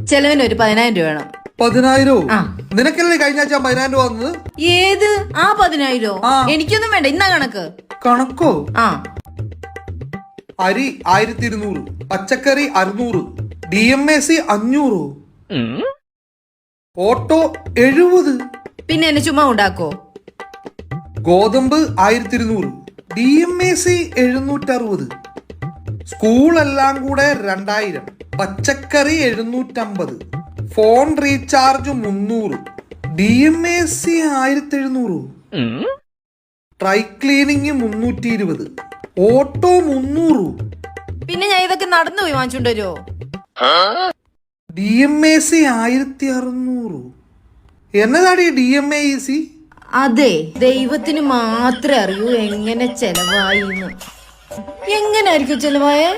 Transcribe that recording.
ചെലവിന് ഒരു 10,000 രൂപ വേണം. 10,000? ആ. നിനക്കല്ലേ കഴിഞ്ഞ ആഴ്ച 10,000 രൂപ വന്നത്? ഏത് ആ 10,000? ആ. എനിക്കൊന്നും വേണ്ട, ഇന്നാ കണക്ക്. കണക്കോ? ആ. അരി 1200, പച്ചക്കറി 600, DMAC 500, ഓട്ടോ 70, പിന്നെ എന്നെ ചുമ്മാ ഉണ്ടാക്കോ? ഗോതമ്പ് 1200, DMAC 760, സ്കൂളെല്ലാം കൂടെ 2000, പച്ചക്കറി 750, phone recharge 300, DMAC 1700, dry cleaning 320, auto 300. പിന്നെ ഞാൻ ഇതൊക്കെ നടന്നു പോയി വാങ്ങിച്ചോണ്ട് വരുമോ? DMAC 1600. എന്നതാടി DMAC? അതെ, ദൈവത്തിന് മാത്രമേ അറിയൂ എങ്ങനെ ചെലവായിന്ന്. എങ്ങനായിരിക്കും ചെലവായേ?